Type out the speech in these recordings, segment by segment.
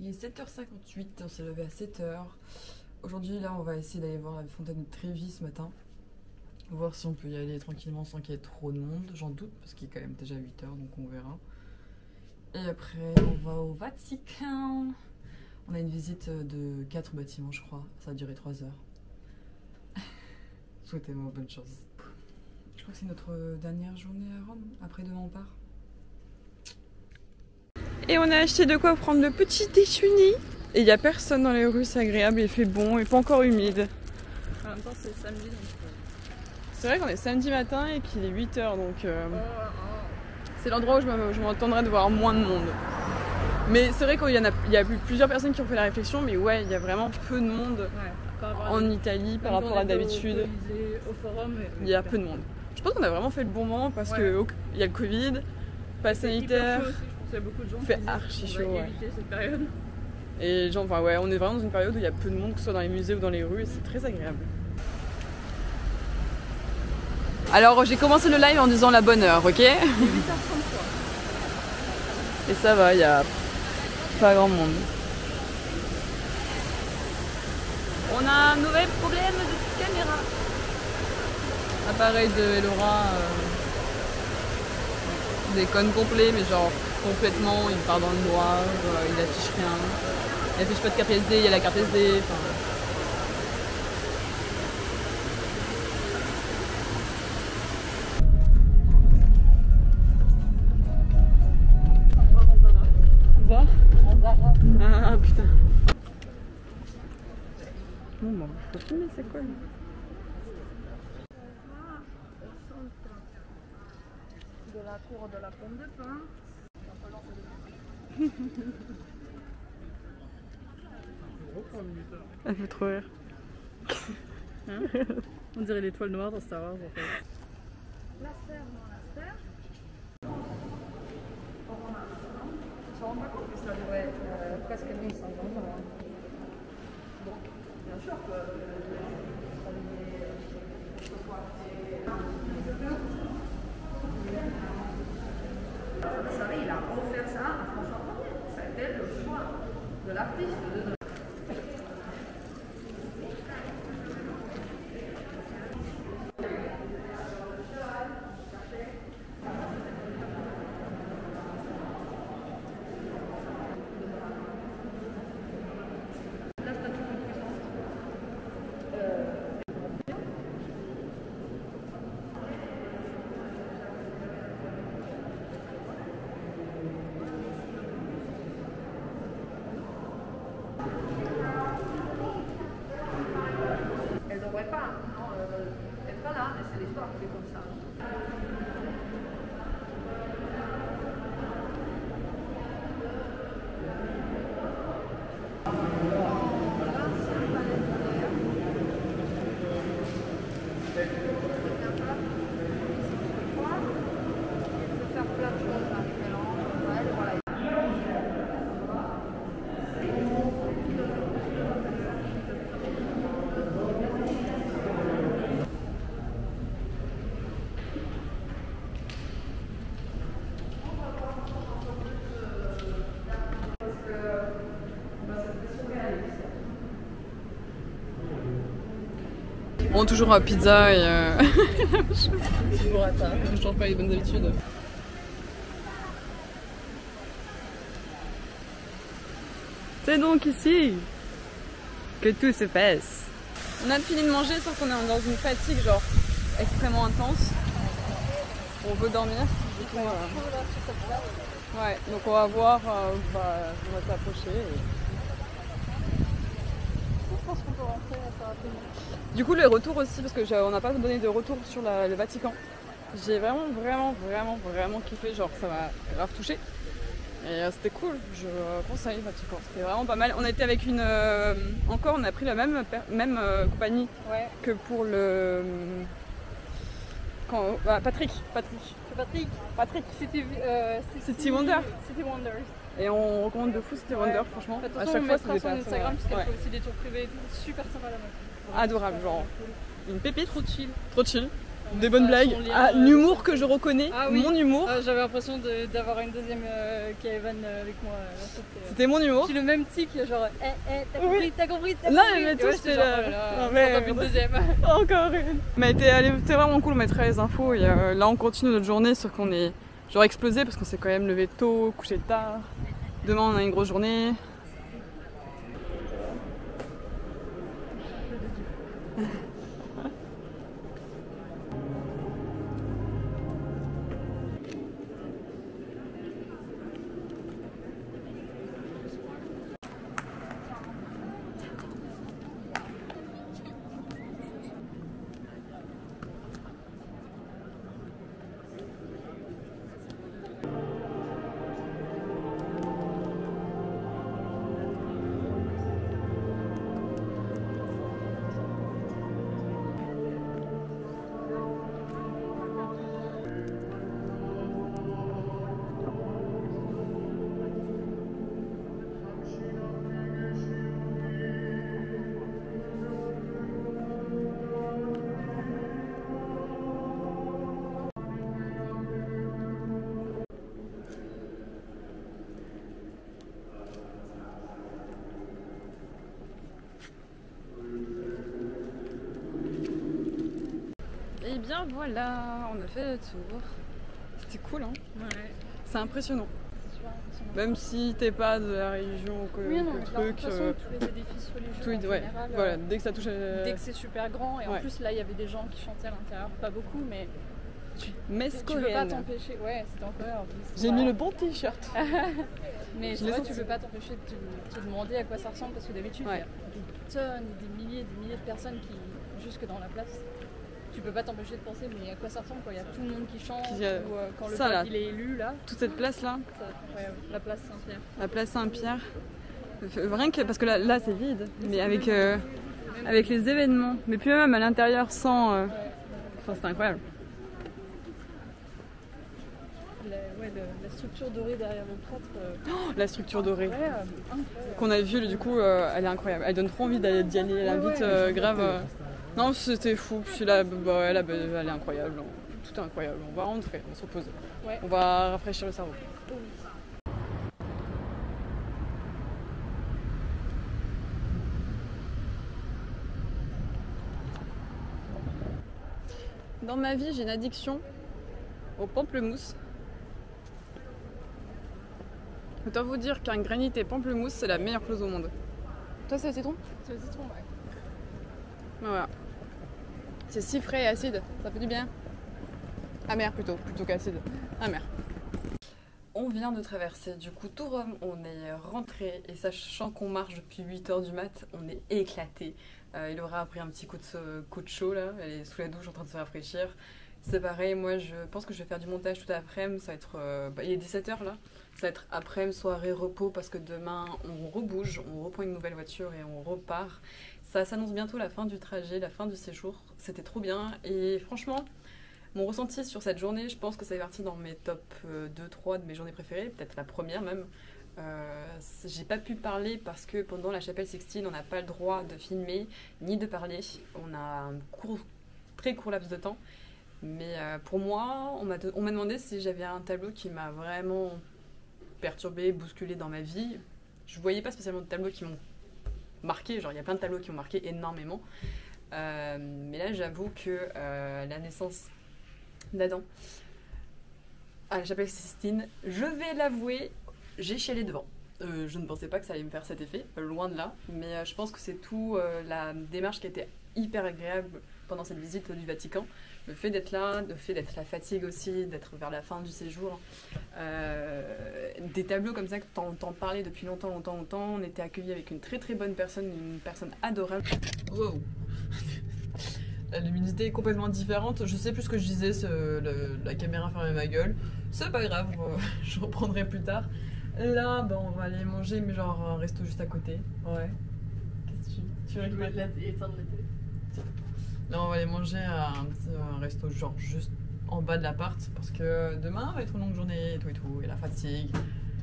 il est 7h58, on s'est levé à 7h. Aujourd'hui, là, on va essayer d'aller voir la fontaine de Trévi ce matin. Voir si on peut y aller tranquillement sans qu'il y ait trop de monde. J'en doute parce qu'il est quand même déjà 8h, donc on verra. Et après, on va au Vatican. On a une visite de 4 bâtiments, je crois. Ça va durer 3 heures. Souhaitez-moi bonne chance. Je crois que c'est notre dernière journée à Rome. Après demain, on part. Et on a acheté de quoi prendre le petit déjeuner. Et il n'y a personne dans les rues, c'est agréable, il fait bon et pas encore humide. En même temps, c'est samedi donc. C'est vrai qu'on est samedi matin et qu'il est 8h donc. C'est l'endroit où je m'attendrais de voir moins de monde. Mais c'est vrai qu'il y a plusieurs personnes qui ont fait la réflexion, mais ouais, il y a vraiment peu de monde en Italie par rapport à d'habitude. Au forum, il y a peu de monde. Je pense qu'on a vraiment fait le bon moment parce que il y a le Covid, pas sanitaire. Il y a beaucoup de gens qui fait archi chaud. Éviter cette période. Et genre, enfin, ouais, on est vraiment dans une période où il y a peu de monde, que ce soit dans les musées ou dans les rues, et c'est très agréable. Alors, j'ai commencé le live en disant la bonne heure, ok? Il est 8h33. Et ça va, il y a pas grand monde. On a un nouvel problème de caméra. Appareil de Elora déconne complet, mais genre complètement, il part dans le noir, il affiche rien. Il affiche pas de carte SD, il y a la carte SD. Ah putain. Bon bah, faut filmer, c'est quoi? De la cour de la pomme de pain. Elle fait trop rire. Hein? On dirait l'étoile noire dans Star Wars en fait. L'asper, non l'asper. Ça devrait être presque 1500 ans. Donc, bien sûr que vous savez, il a offert ça à François Ier. Ça a été le choix de l'artiste. Elle ne devrait pas être là, mais c'est l'histoire qui est comme ça. Bon, toujours à pizza et je change pas les bonnes habitudes. C'est donc ici que tout se passe. On a fini de manger sauf qu'on est dans une fatigue genre extrêmement intense. On veut dormir. Du coup, ouais, donc on va voir, on va s'approcher. Je pense qu'on peut rentrer assez rapidement. Du coup, le retour aussi, parce qu'on n'a pas donné de retour sur le Vatican. J'ai vraiment kiffé, genre ça m'a grave touché. Et c'était cool, je conseille le Vatican, c'était vraiment pas mal. On était avec une... on a pris la même compagnie que pour le... Patrick. City Wonder. City Wonders. Et on recommande de fou City Wonder, franchement. De toute À façon, chaque on fois, mettra c'est sur des Instagram parce qu'elle ouais. fait aussi des tours privés et tout. Super sympa là-bas. Adorable, genre une pépite. Trop chill. Trop chill. Des bonnes blagues, l'humour que je reconnais, mon humour. J'avais l'impression d'avoir une deuxième qui avait vanne avec moi. C'était mon humour. Puis le même tic, genre t'as compris. Là, elle tous fait une deuxième. Encore une. Mais c'était vraiment cool, on mettrait les infos. Et là, on continue notre journée, sauf qu'on est genre explosé parce qu'on s'est quand même levé tôt, couché tard. Demain, on a une grosse journée. Et bien voilà, on a fait le tour. C'était cool, hein? Ouais. C'est impressionnant. C'est super impressionnant. Même si t'es pas de la religion ou que, oui, non, que mais truc. De toute façon, tous les édifices religieux, ouais, général, voilà, dès que ça touche à... Dès que c'est super grand, et en plus là il y avait des gens qui chantaient à l'intérieur, pas beaucoup, mais Messe tu peux pas t'empêcher. Ouais, c'était en coréen en plus. J'ai mis le bon t-shirt. Mais c'est vrai, tu peux pas t'empêcher de te demander à quoi ça ressemble, parce que d'habitude il y a des tonnes, des milliers de personnes qui, jusque dans la place, tu peux pas t'empêcher de penser mais à quoi ça ressemble, quoi. Il y a tout le monde qui chante, ou quand le pape il est élu là. Toute cette place là. La place Saint-Pierre. La place Saint-Pierre. Rien que parce que là c'est vide, mais avec les événements, mais puis même à l'intérieur sans. Enfin c'était incroyable. La structure dorée derrière le prêtre. La structure dorée. Qu'on a vue, du coup, elle est incroyable. Elle donne trop envie d'y aller. Elle invite grave. Non, c'était fou. Puis là, elle est incroyable. Tout est incroyable. On va rentrer, on va se reposer. Ouais. On va rafraîchir le cerveau. Dans ma vie, j'ai une addiction au pamplemousse. Autant vous dire qu'un granit et pamplemousse, c'est la meilleure chose au monde. Toi, c'est le citron? C'est le citron, ouais. Voilà. C'est si frais et acide, ça fait du bien. Amer plutôt qu'acide. Amer. On vient de traverser du coup tout Rome, on est rentré et sachant qu'on marche depuis 8h du mat, on est éclaté. Il aura pris un petit coup de chaud là, elle est sous la douche en train de se rafraîchir. C'est pareil, moi je pense que je vais faire du montage tout l'après-midi, ça va être... il est 17h là, ça va être après-midi, soirée, repos, parce que demain on rebouge, on reprend une nouvelle voiture et on repart. Ça s'annonce bientôt la fin du trajet, la fin du séjour, c'était trop bien et franchement... Mon ressenti sur cette journée, je pense que ça fait partie dans mes top 2-3 de mes journées préférées, peut-être la première même. J'ai pas pu parler parce que pendant la chapelle Sixtine, on n'a pas le droit de filmer ni de parler. On a un très court laps de temps. Mais pour moi, on m'a demandé si j'avais un tableau qui m'a vraiment perturbée, bousculée dans ma vie. Je voyais pas spécialement de tableaux qui m'ont marqué, genre il y a plein de tableaux qui m'ont marqué énormément. Mais là, j'avoue que la naissance d'Adam à la chapelle Sixtine, je vais l'avouer, j'ai chialé devant. Je ne pensais pas que ça allait me faire cet effet, loin de là, mais je pense que c'est tout la démarche qui a été hyper agréable pendant cette visite du Vatican. Le fait d'être là, le fait d'être la fatigue aussi, d'être vers la fin du séjour. Des tableaux comme ça que t'entends parler depuis longtemps. On était accueillis avec une très très bonne personne, une personne adorable. Wow. La luminosité est complètement différente. Je sais plus ce que je disais, la caméra fermait ma gueule. C'est pas grave, je reprendrai plus tard. Là, on va aller manger, mais genre un resto juste à côté. Ouais. Qu'est-ce que tu veux éteindre la télé? Là, on va aller manger à un resto genre juste en bas de l'appart parce que demain va être une longue journée et tout, et la fatigue.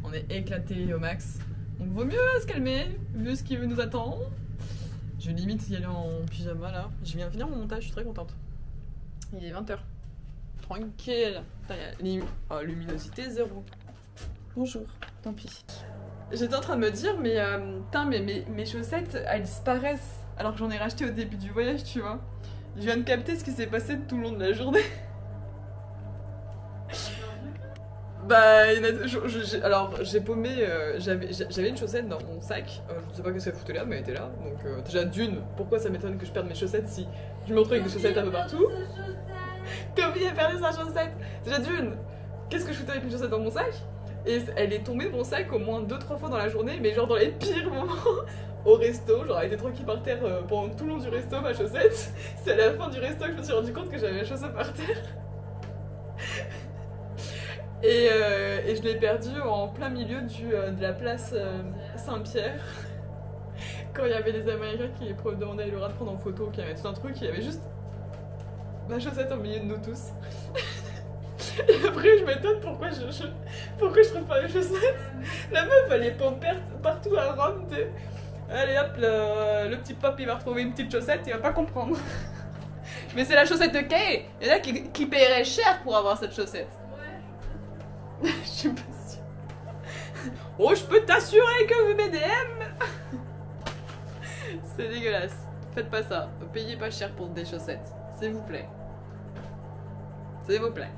On est éclaté au max. Donc vaut mieux se calmer, vu ce qui nous attend. Je limite y aller en pyjama là. Je viens de finir mon montage, je suis très contente. Il est 20h. Tranquille. Luminosité 0. Bonjour, tant pis. J'étais en train de me dire, mais mes chaussettes, elles disparaissent. Alors que j'en ai racheté au début du voyage, tu vois. Je viens de capter ce qui s'est passé tout le long de la journée. Bah, alors j'ai paumé, j'avais une chaussette dans mon sac, je sais pas que ça foutait là, mais elle était là, donc déjà d'une, pourquoi ça m'étonne que je perde mes chaussettes si je me retrouve avec des chaussettes un peu partout. T'as oublié de perdre sa chaussette. Déjà d'une, qu'est-ce que je foutais avec une chaussette dans mon sac? Et elle est tombée de mon sac au moins 2-3 fois dans la journée, mais genre dans les pires moments. Au resto, genre elle était tranquille par terre pendant tout le long du resto, ma chaussette. C'est à la fin du resto que je me suis rendu compte que j'avais ma chaussette par terre. Et je l'ai perdue en plein milieu de la place Saint-Pierre. Quand il y avait des Américains qui demandaient à Laura de prendre en photo, qui avait tout un truc, il y avait juste ma chaussette au milieu de nous tous. Et après je m'étonne pourquoi je trouve pas mes chaussettes. La meuf elle est pamperte partout à Rome. Allez hop, le petit pop il va retrouver une petite chaussette, il va pas comprendre. Mais c'est la chaussette de Kay. Il y en a qui paieraient cher pour avoir cette chaussette. Ouais. Je suis pas sûre. Oh, je peux t'assurer que vous BDM. C'est dégueulasse. Faites pas ça. Payez pas cher pour des chaussettes. S'il vous plaît. S'il vous plaît.